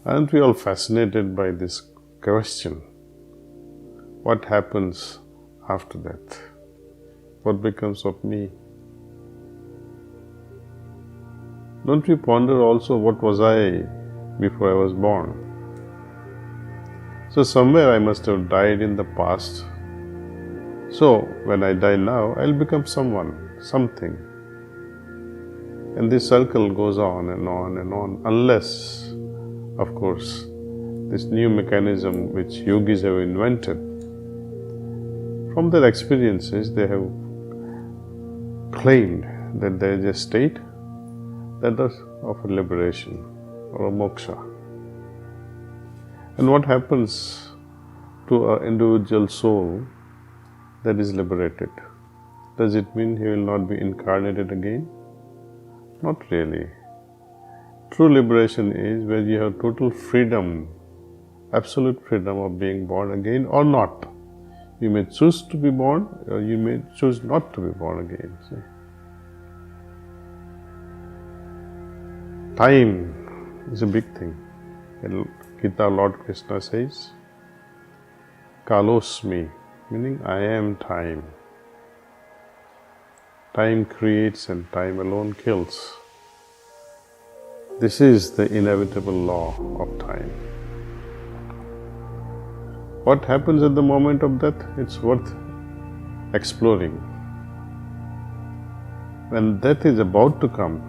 Aren't we all fascinated by this question? What happens after death? What becomes of me? Don't we ponder also what was I before I was born? So somewhere I must have died in the past. So when I die now, I'll become someone, something. And this circle goes on and on and on, unless, of course, this new mechanism which yogis have invented, from their experiences they have claimed that there is a state that is of a liberation or a moksha. And what happens to an individual soul that is liberated? Does it mean he will not be incarnated again? Not really. True liberation is where you have total freedom, absolute freedom of being born again or not. You may choose to be born or you may choose not to be born again. See? Time is a big thing. In Gita, Lord Krishna says, Kalosmi, meaning I am time. Time creates and time alone kills. This is the inevitable law of time. What happens at the moment of death? It's worth exploring. When death is about to come,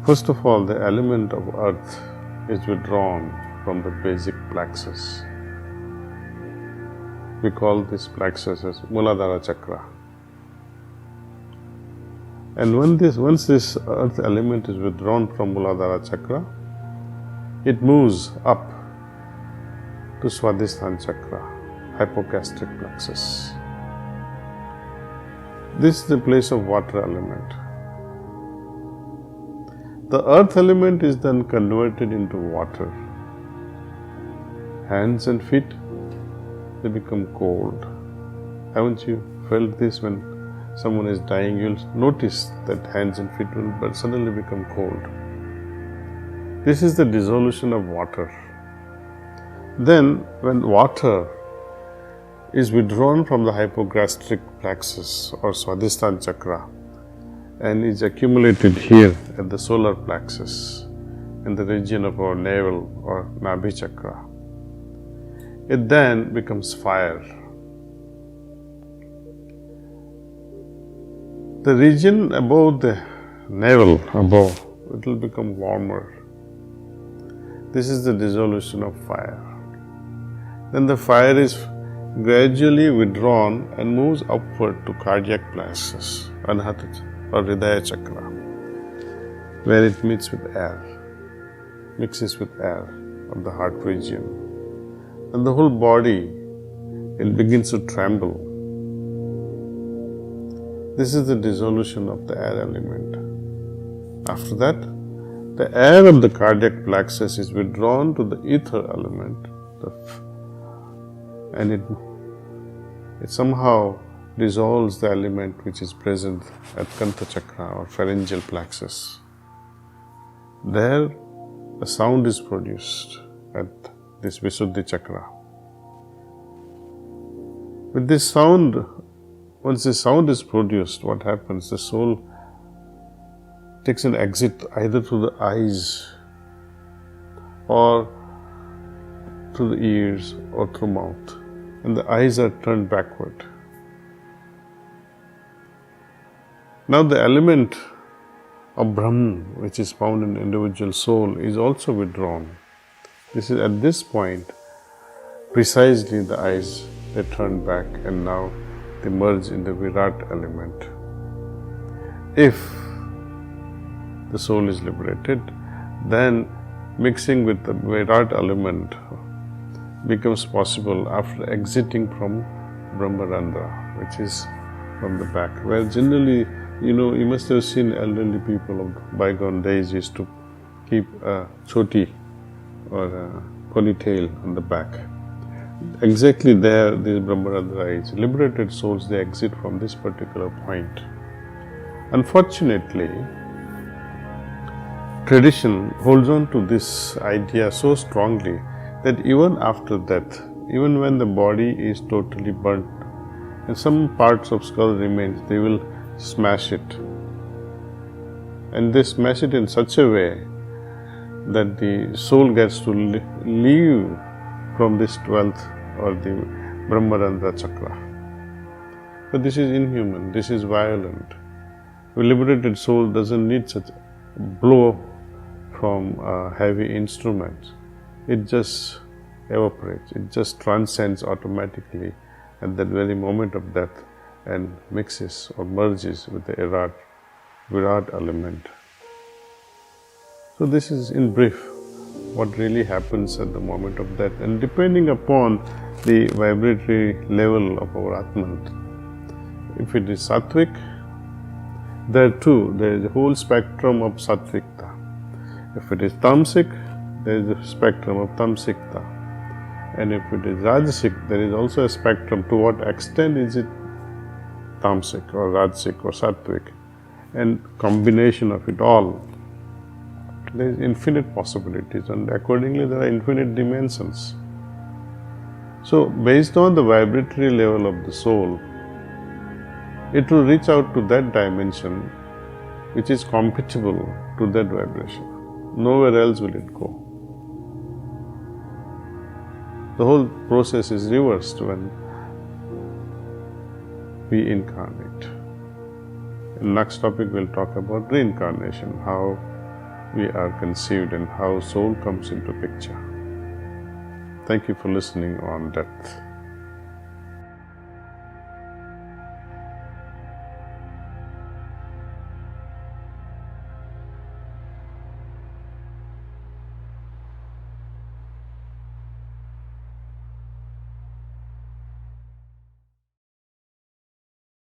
first of all, the element of earth is withdrawn from the basic plexus. We call this plexus as Muladhara Chakra. And once this earth element is withdrawn from Muladhara Chakra, it moves up to Swadhisthana Chakra, hypogastric plexus. This is the place of water element. The earth element is then converted into water. Hands and feet, they become cold. Haven't you felt this when someone is dying? You'll notice that hands and feet will suddenly become cold. This is the dissolution of water. Then, when water is withdrawn from the hypogastric plexus or Swadhisthana Chakra and is accumulated here at the solar plexus in the region of our navel or Nabhi Chakra, it then becomes fire. The region above the navel, above, it will become warmer. This is the dissolution of fire. Then the fire is gradually withdrawn and moves upward to cardiac plexus, Anahata or Hridaya Chakra, where it meets with air, mixes with air of the heart region. And the whole body, it begins to tremble. This is the dissolution of the air element. After that, the air of the cardiac plexus is withdrawn to the ether element, and it somehow dissolves the element which is present at Kantha Chakra or pharyngeal plexus. There, a sound is produced at this Visuddhi Chakra. With this sound, once the sound is produced, what happens? The soul takes an exit either through the eyes or through the ears or through mouth, and the eyes are turned backward. Now the element of Brahman, which is found in the individual soul, is also withdrawn. This is at this point, precisely the eyes, they turn back and now they merge in the Virat element. If the soul is liberated, then mixing with the Virat element becomes possible after exiting from Brahmarandra, which is from the back, where generally, you must have seen elderly people of bygone days used to keep a choti or a ponytail on the back. Exactly there, this Brahmarandra is. Liberated souls, they exit from this particular point. Unfortunately, tradition holds on to this idea so strongly that even after death, even when the body is totally burnt and some parts of skull remains, they will smash it. And they smash it in such a way that the soul gets to leave from this 12th or the Brahmarandra chakra. But this is inhuman, this is violent. A liberated soul doesn't need such a blow from a heavy instrument. It just evaporates, it just transcends automatically at that very moment of death and mixes or merges with the Virat element. So this is in brief what really happens at the moment of death, and depending upon the vibratory level of our Atman. If it is Sattvic, there too there is a whole spectrum of Sattvikta. If it is Tamasic, there is a spectrum of Tamasikta. And if it is Rajasic, there is also a spectrum. To what extent is it Tamasic or Rajasic or Sattvic? And combination of it all. There is infinite possibilities, and accordingly there are infinite dimensions. So based on the vibratory level of the soul, it will reach out to that dimension which is compatible to that vibration. Nowhere else will it go. The whole process is reversed when we incarnate. In next topic we'll talk about reincarnation, how we are conceived and how soul comes into picture. Thank you for listening on Death.